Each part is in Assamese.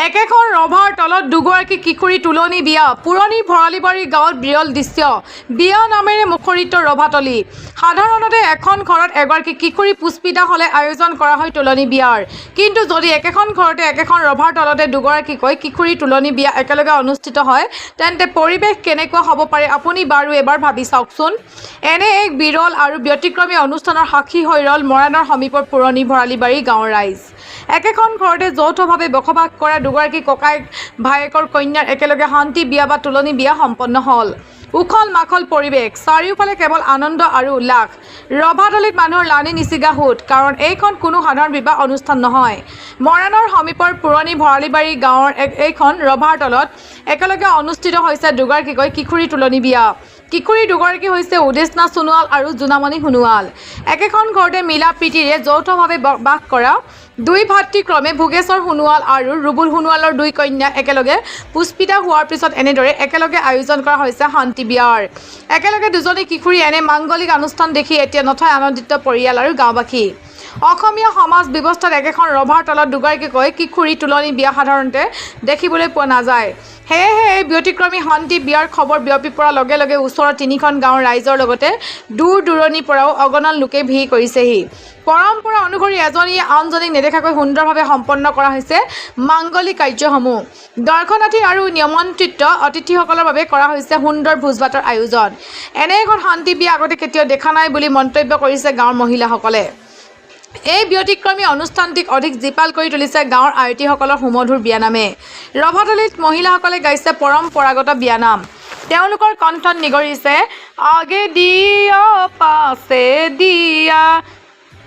একেখন ৰভাৰ তলত দুগৰাকী কিশোৰী তুলনি বিয়া পুৰণি ভৰালিবাৰী গাঁৱত বিৰল দৃশ্য বিয়া নামেৰে মুখৰিত ৰভাতলী সাধাৰণতে এখন ঘৰত এগৰাকী কিশোৰী পুষ্পিতা হ'লে আয়োজন কৰা হয় তুলনি বিয়াৰ কিন্তু যদি একেখন ঘৰতে একেখন ৰভাৰ তলতে দুগৰাকীকৈ কিশোৰী তুলনি বিয়া একেলগে অনুষ্ঠিত হয় তেন্তে পৰিৱেশ কেনেকুৱা হ'ব পাৰে আপুনি বাৰু এবাৰ ভাবি চাওকচোন এনে এক বিৰল আৰু ব্যতিক্ৰমী অনুষ্ঠানৰ সাক্ষী হৈ ৰল মৰাণৰ সমীপৰ পুৰণি ভৰালিবাৰী গাঁৱৰ ৰাইজ একেখন ঘৰতে যৌথভাৱে বসবাস কৰা দুগৰাকী ককায়েক ভায়েকৰ কন্যাৰ একেলগে শান্তি বিয়া বা তুলনি বিয়া সম্পন্ন হ'ল উখল মাখল পৰিৱেশ চাৰিওফালে কেৱল আনন্দ আৰু উল্লাস ৰভাতলীত মানুহৰ লানি নিচিগা হোট কাৰণ এইখন কোনো সাধাৰণ বিবাহ অনুষ্ঠান নহয় মৰাণৰ সমীপৰ পুৰণি ভৰালিবাৰী গাঁৱৰ এইখন ৰভাৰ তলত একেলগে অনুষ্ঠিত হৈছে দুগৰাকীকৈ কিশোৰী তুলনি বিয়া কিশোৰী দুগৰাকী হৈছে উদেশনা সোণোৱাল আৰু জোনামণি সোণোৱাল একেখন ঘৰতে মিলা প্ৰীতিৰে যৌথভাৱে বাস কৰা দুই ভাতৃক্ৰমে ভোগেশ্বৰ সোণোৱাল আৰু ৰুবুল সোণোৱালৰ দুই কন্যা একেলগে পুষ্পিতা হোৱাৰ পিছত এনেদৰে একেলগে আয়োজন কৰা হৈছে শান্তি বিয়াৰ একেলগে দুজনী কিশোৰী এনে মাংগলিক অনুষ্ঠান দেখি এতিয়া নথৈ আনন্দিত পৰিয়াল আৰু গাঁওবাসী অসমীয়া সমাজ ব্যৱস্থাত একেখন ৰভাৰ তলত দুগৰাকীকৈ কিশোৰী তুলনি বিয়া সাধাৰণতে দেখিবলৈ পোৱা নাযায় সেয়েহে এই ব্যতিক্ৰমী শান্তি বিয়াৰ খবৰ বিয়পি পৰাৰ লগে লগে ওচৰৰ তিনিখন গাঁৱৰ ৰাইজৰ লগতে দূৰ দূৰণিৰ পৰাও অগণন লোকে ভিৰ কৰিছেহি পৰম্পৰা অনুসৰি এজনীয়ে আনজনীক নেদেখাকৈ সুন্দৰভাৱে সম্পন্ন কৰা হৈছে মাংগলিক কাৰ্যসমূহ দৰ্শনাৰ্থী আৰু নিমন্ত্ৰিত অতিথিসকলৰ বাবে কৰা হৈছে সুন্দৰ ভোজ ভাতৰ আয়োজন এনে এখন শান্তি বিয়া আগতে কেতিয়াও দেখা নাই বুলি মন্তব্য কৰিছে গাঁৱৰ মহিলাসকলে এই ব্যতিক্ৰমী অনুষ্ঠানটিক অধিক জীপাল কৰি তুলিছে গাঁৱৰ আয়তীসকলৰ সুমধুৰ বিয়ানামে ৰভাতলীত মহিলাসকলে গাইছে পৰম্পৰাগত বিয়ানাম তেওঁলোকৰ কণ্ঠত নিগৰিছে আগে দিয়া পাছে দিয়া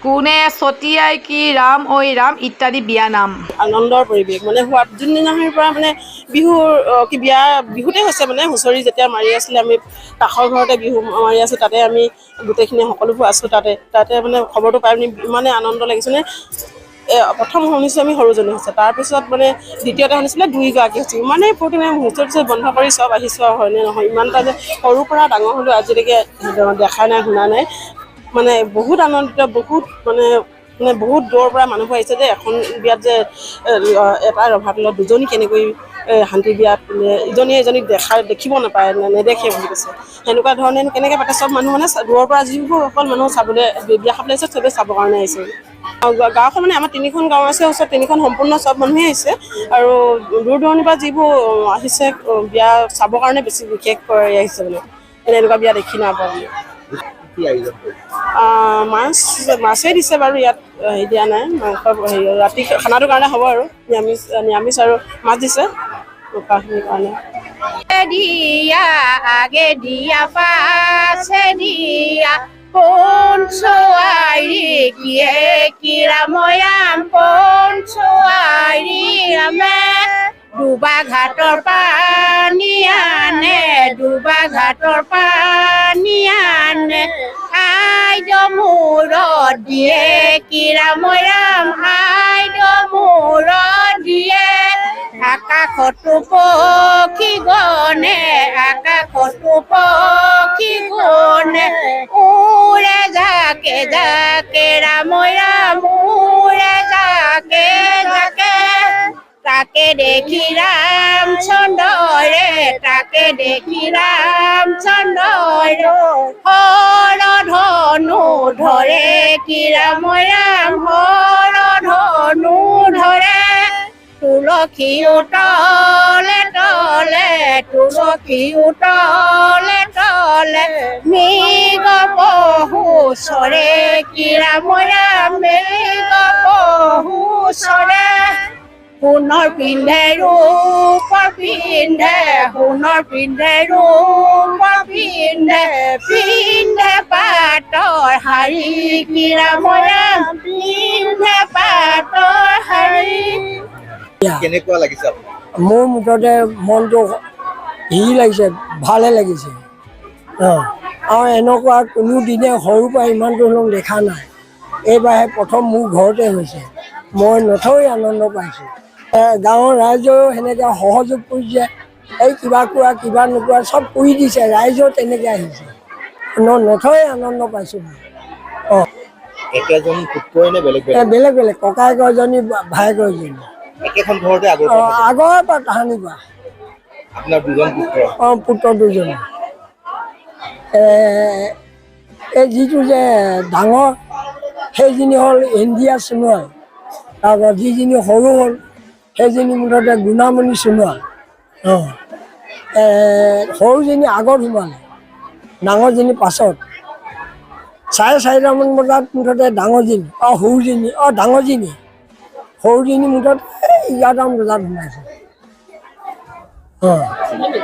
কোনে ছটিয়াই কি ৰাম ঐ ৰাম ইত্যাদি বিয়ানাম আনন্দৰ পৰিৱেশ মানে হোৱাৰ যোনদিনাখনিৰ পৰা মানে বিহুৰ কি বিয়া বিহুতে হৈছে মানে হুঁচৰি যেতিয়া মাৰি আছিলে আমি কাষৰ ঘৰতে বিহু মাৰি আছোঁ তাতে আমি গোটেইখিনি সকলোবোৰ আছোঁ তাতে মানে খবৰটো পাই পিনি ইমানে আনন্দ লাগিছে মানে প্ৰথম শুনিছোঁ আমি সৰুজনী হৈছে তাৰপিছত মানে দ্বিতীয়তে শুনিছিলে দুইগৰাকী হৈছে ইমানেই ফূৰ্তি মানে হুঁচৰি পিছত বন্ধ কৰি চব আহিছোঁ আৰু হয়নে নহয় ইমান এটা যে সৰুৰ পৰা ডাঙৰ হ'লেও আজিলৈকে দেখা নাই শুনা নাই মানে বহুত আনন্দিত বহুত মানে বহুত দূৰৰ পৰা মানুহবোৰ আহিছে যে এখন বিয়াত যে এটা ৰভাতলত দুজনী কেনেকৈ শান্তি বিয়াত ইজনীয়ে এজনীক দেখিব নাপায় নেদেখে বুলি কৈছে সেনেকুৱা ধৰণে কেনেকৈ পাতে চব মানুহ মানে দূৰৰ পৰা যিবোৰ অকল মানুহ চাবলৈ বিয়া খাবলৈ আহিছে চবেই চাবৰ কাৰণে আহিছে গাঁওখন মানে আমাৰ তিনিখন গাঁও আছে ওচৰত তিনিখন সম্পূৰ্ণ চব মানুহেই আহিছে আৰু দূৰ দূৰণিৰ পৰা যিবোৰ আহিছে বিয়া চাবৰ কাৰণে বেছি বিশেষ কৰি আহিছে মানে এনেকুৱা বিয়া দেখি নাপাওঁ মাছেই দিছে বাৰু ইয়াত হেৰি দিয়া নাই মাংস হেৰি ৰাতি খানাটোৰ কাৰণে হ'ব আৰু নিৰামিষ আৰু মাছ দিছে উপাখিনিৰ কাৰণে দিয়া আগে দিয়া পাছে দিয়া কোন ছোৱাৰী কিয়ে কিৰাময়াম কোন ছোৱাৰী ৰামে ডুবা ঘাটৰ পানী আনে ডুবা ঘাটৰ পানী আনে আইদ মূৰত দিয়ে কিৰাময়াম আইদ মূৰত দিয়ে আকাশতো পক্ষী গণে আকাশতো পক্ষী গণে উৰে যাকে যাকে ৰাময়াম উৰে যাকে যাকে তাকে দেখি ৰামচন্দ্ৰৰে তাকে দেখি ৰামচন্দ্ৰৰে হৰ ধনু ধৰে কিৰাময়াম হৰ ধনু ধৰে তুলসী তলে তলে তুলসী তলে তলে মৃগ পহু চৰে কিৰাময়াম মৃগ পহু চৰে সোণৰ পিন্ধে ৰূপৰ পিন্ধে সোণৰ পিন্ধে ৰূপৰ পিন্ধে পিন্ধে পাটৰ শাৰী কিৰাময়াম পিন্ধে পাটৰ শাৰী কেনেকুৱা লাগিছে আপোনাৰ? মোৰ মুঠতে মনটো হেৰি লাগিছে, ভালে লাগিছে। আৰু এনেকুৱা কোনো দিনে সৰুৰ পৰা ইমানটো লোক দেখা নাই। এইবাৰহে প্ৰথম মোৰ ঘৰতে হৈছে। মই নথৈ আনন্দ পাইছোঁ। গাঁৱৰ ৰাইজেও সেনেকৈ সহযোগ কৰিছে। এই কিবা কোৱা কিবা নোকোৱা চব কৰি দিছে, ৰাইজেও তেনেকৈ আহিছে। নথৈ আনন্দ পাইছোঁ মই। একেজন পুত্ৰই নে বেলেগ বেলেগ? বেলেগ বেলেগ, ককায়েক এজনী, ভায়েক এজনী। একেখন ঘৰতে আগৰ পৰা থাকে? আগৰ পৰা তাহানি পৰা। আপোনাৰ দুজন পুত্ৰ? পুত্ৰ দুজন। এই যিটো যে ডাঙৰ সেইজনী হ'ল ইণ্ডিয়া সোণোৱাল। তাৰপৰা যিজনী সৰু হ'ল সেইজনী মুঠতে গুণামণি সোণোৱাল। সৰুজনী আগত সোমালে, ডাঙৰজনী পাছত। 4:30মান বজাত মুঠতে ডাঙৰজনী সৰুজনী ডাঙৰজনী সৰুজনী মুঠতে 11মান বজাত সোমাইছে।